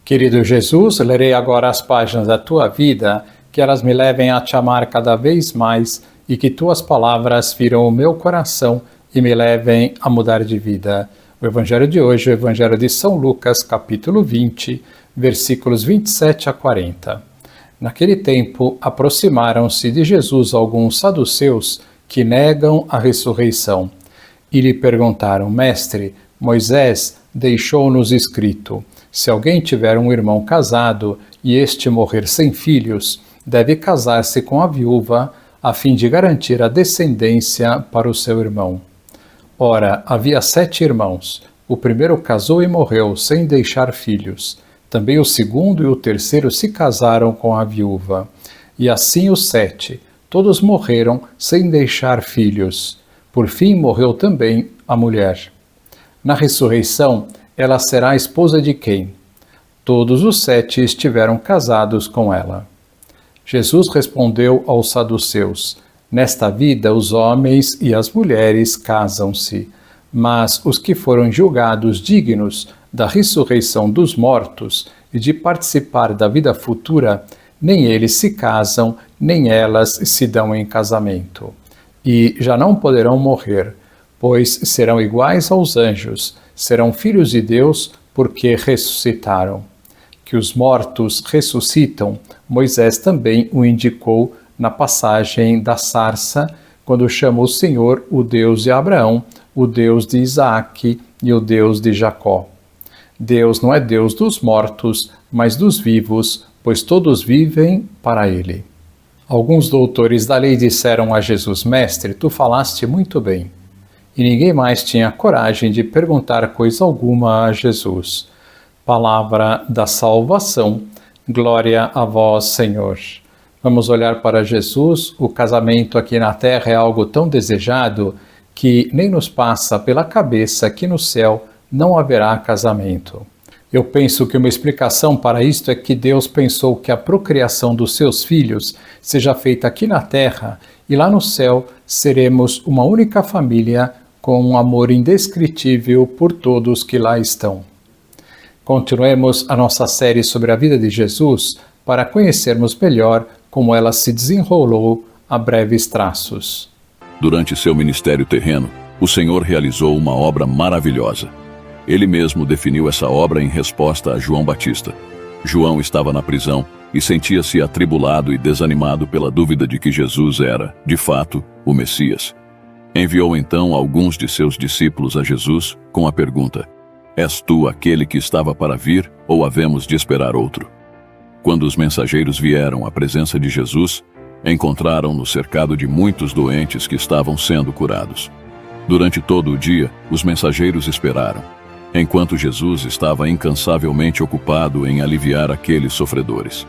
Querido Jesus, lerei agora as páginas da Tua vida, que elas me levem a Te amar cada vez mais e que Tuas palavras firam o meu coração e me levem a mudar de vida. O Evangelho de hoje é o Evangelho de São Lucas, capítulo 20, versículos 27 a 40. Naquele tempo, aproximaram-se de Jesus alguns saduceus que negam a ressurreição e lhe perguntaram: Mestre, Moisés deixou-nos escrito: se alguém tiver um irmão casado e este morrer sem filhos, deve casar-se com a viúva, a fim de garantir a descendência para o seu irmão. Ora, havia 7 irmãos. O primeiro casou e morreu, sem deixar filhos. Também o segundo e o terceiro se casaram com a viúva. E assim os 7. Todos morreram, sem deixar filhos. Por fim, morreu também a mulher. Na ressurreição, ela será a esposa de quem? Todos os 7 estiveram casados com ela. Jesus respondeu aos saduceus: nesta vida os homens e as mulheres casam-se, mas os que foram julgados dignos da ressurreição dos mortos e de participar da vida futura, nem eles se casam, nem elas se dão em casamento. E já não poderão morrer, pois serão iguais aos anjos, serão filhos de Deus, porque ressuscitaram. Que os mortos ressuscitam, Moisés também o indicou na passagem da sarça, quando chama o Senhor o Deus de Abraão, o Deus de Isaque e o Deus de Jacó. Deus não é Deus dos mortos, mas dos vivos, pois todos vivem para Ele. Alguns doutores da lei disseram a Jesus: Mestre, tu falaste muito bem. E ninguém mais tinha coragem de perguntar coisa alguma a Jesus. Palavra da salvação, glória a vós, Senhor. Vamos olhar para Jesus. O casamento aqui na terra é algo tão desejado que nem nos passa pela cabeça que no céu não haverá casamento. Eu penso que uma explicação para isto é que Deus pensou que a procriação dos seus filhos seja feita aqui na terra e lá no céu seremos uma única família com um amor indescritível por todos que lá estão. Continuemos a nossa série sobre a vida de Jesus para conhecermos melhor como ela se desenrolou a breves traços. Durante seu ministério terreno, o Senhor realizou uma obra maravilhosa. Ele mesmo definiu essa obra em resposta a João Batista. João estava na prisão e sentia-se atribulado e desanimado pela dúvida de que Jesus era, de fato, o Messias. Enviou então alguns de seus discípulos a Jesus com a pergunta: És tu aquele que estava para vir, ou havemos de esperar outro? Quando os mensageiros vieram à presença de Jesus, encontraram-no cercado de muitos doentes que estavam sendo curados. Durante todo o dia, os mensageiros esperaram, enquanto Jesus estava incansavelmente ocupado em aliviar aqueles sofredores.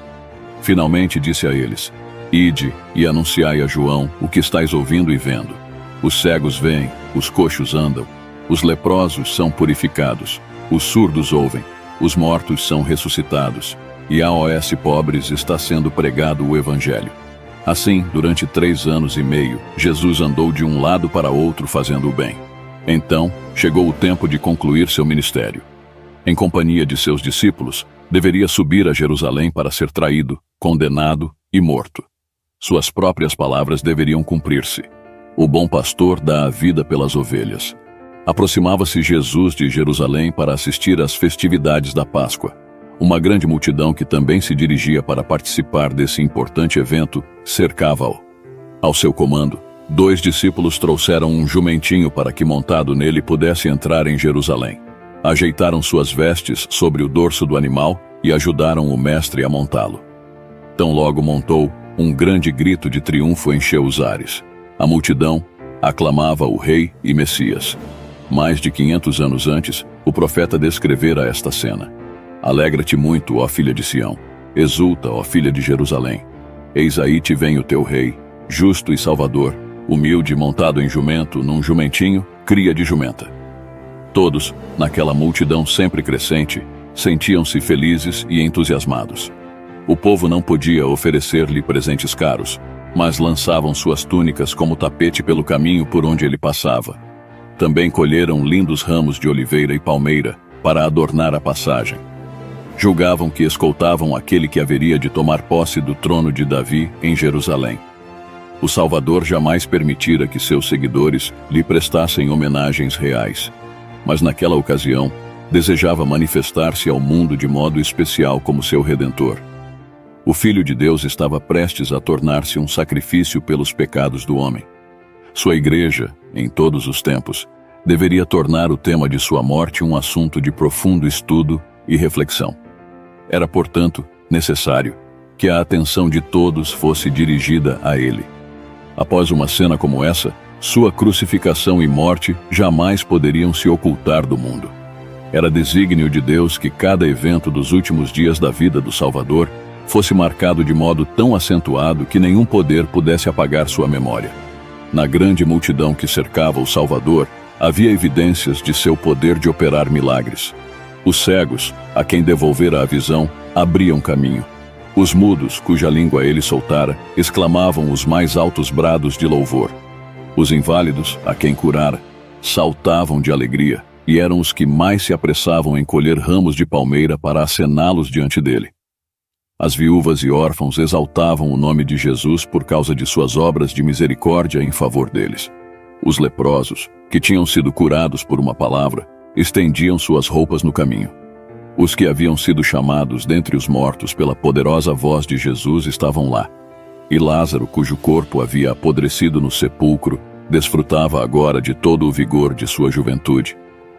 Finalmente disse a eles: Ide e anunciai a João o que estáis ouvindo e vendo. Os cegos veem, os coxos andam, os leprosos são purificados, os surdos ouvem, os mortos são ressuscitados, e aos pobres está sendo pregado o Evangelho. Assim, durante 3 anos e meio, Jesus andou de um lado para outro fazendo o bem. Então, chegou o tempo de concluir seu ministério. Em companhia de seus discípulos, deveria subir a Jerusalém para ser traído, condenado e morto. Suas próprias palavras deveriam cumprir-se. O bom pastor dá a vida pelas ovelhas. Aproximava-se Jesus de Jerusalém para assistir às festividades da Páscoa. Uma grande multidão que também se dirigia para participar desse importante evento cercava-o. Ao seu comando, 2 discípulos trouxeram um jumentinho para que montado nele pudesse entrar em Jerusalém. Ajeitaram suas vestes sobre o dorso do animal e ajudaram o mestre a montá-lo. Tão logo montou, um grande grito de triunfo encheu os ares. A multidão aclamava o Rei e Messias. Mais de 500 anos antes, o profeta descrevera esta cena. Alegra-te muito, ó filha de Sião. Exulta, ó filha de Jerusalém. Eis aí te vem o teu rei, justo e salvador, humilde, montado em jumento, num jumentinho, cria de jumenta. Todos, naquela multidão sempre crescente, sentiam-se felizes e entusiasmados. O povo não podia oferecer-lhe presentes caros, mas lançavam suas túnicas como tapete pelo caminho por onde ele passava. Também colheram lindos ramos de oliveira e palmeira para adornar a passagem. Julgavam que escoltavam aquele que haveria de tomar posse do trono de Davi em Jerusalém. O Salvador jamais permitira que seus seguidores lhe prestassem homenagens reais, mas naquela ocasião desejava manifestar-se ao mundo de modo especial como seu Redentor. O Filho de Deus estava prestes a tornar-se um sacrifício pelos pecados do homem. Sua igreja, em todos os tempos, deveria tornar o tema de sua morte um assunto de profundo estudo e reflexão. Era, portanto, necessário que a atenção de todos fosse dirigida a ele. Após uma cena como essa, sua crucificação e morte jamais poderiam se ocultar do mundo. Era desígnio de Deus que cada evento dos últimos dias da vida do Salvador fosse marcado de modo tão acentuado que nenhum poder pudesse apagar sua memória. Na grande multidão que cercava o Salvador, havia evidências de seu poder de operar milagres. Os cegos, a quem devolvera a visão, abriam caminho. Os mudos, cuja língua ele soltara, exclamavam os mais altos brados de louvor. Os inválidos, a quem curara, saltavam de alegria, e eram os que mais se apressavam em colher ramos de palmeira para acená-los diante dele. As viúvas e órfãos exaltavam o nome de Jesus por causa de suas obras de misericórdia em favor deles. Os leprosos, que tinham sido curados por uma palavra, estendiam suas roupas no caminho. Os que haviam sido chamados dentre os mortos pela poderosa voz de Jesus estavam lá. E Lázaro, cujo corpo havia apodrecido no sepulcro, desfrutava agora de todo o vigor de sua juventude,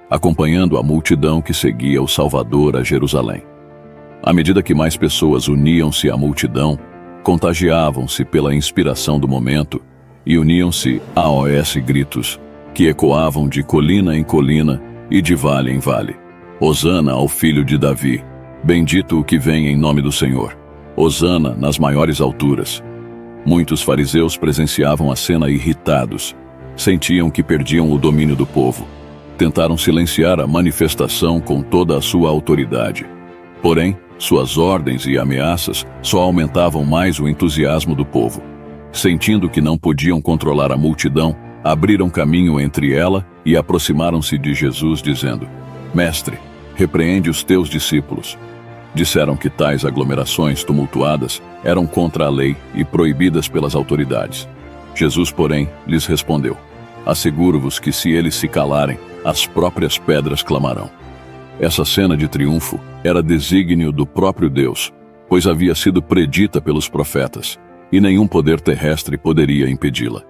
acompanhando a multidão que seguia o Salvador a Jerusalém. À medida que mais pessoas uniam-se à multidão, contagiavam-se pela inspiração do momento e uniam-se a gritos que ecoavam de colina em colina e de vale em vale. Hosana ao Filho de Davi, bendito o que vem em nome do Senhor. Hosana nas maiores alturas. Muitos fariseus presenciavam a cena irritados. Sentiam que perdiam o domínio do povo. Tentaram silenciar a manifestação com toda a sua autoridade. Porém, suas ordens e ameaças só aumentavam mais o entusiasmo do povo. Sentindo que não podiam controlar a multidão, abriram caminho entre ela e aproximaram-se de Jesus, dizendo: Mestre, repreende os teus discípulos. Disseram que tais aglomerações tumultuadas eram contra a lei e proibidas pelas autoridades. Jesus, porém, lhes respondeu: Asseguro-vos que se eles se calarem, as próprias pedras clamarão. Essa cena de triunfo era desígnio do próprio Deus, pois havia sido predita pelos profetas, e nenhum poder terrestre poderia impedi-la.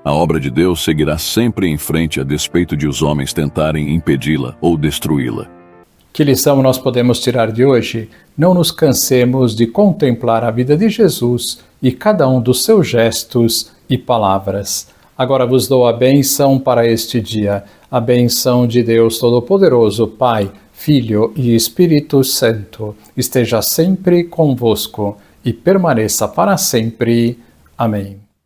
A obra de Deus seguirá sempre em frente a despeito de os homens tentarem impedi-la ou destruí-la. Que lição nós podemos tirar de hoje? Não nos cansemos de contemplar a vida de Jesus e cada um dos seus gestos e palavras. Agora vos dou a bênção para este dia, a bênção de Deus Todo-Poderoso, Pai, Filho e Espírito Santo, esteja sempre convosco e permaneça para sempre. Amém.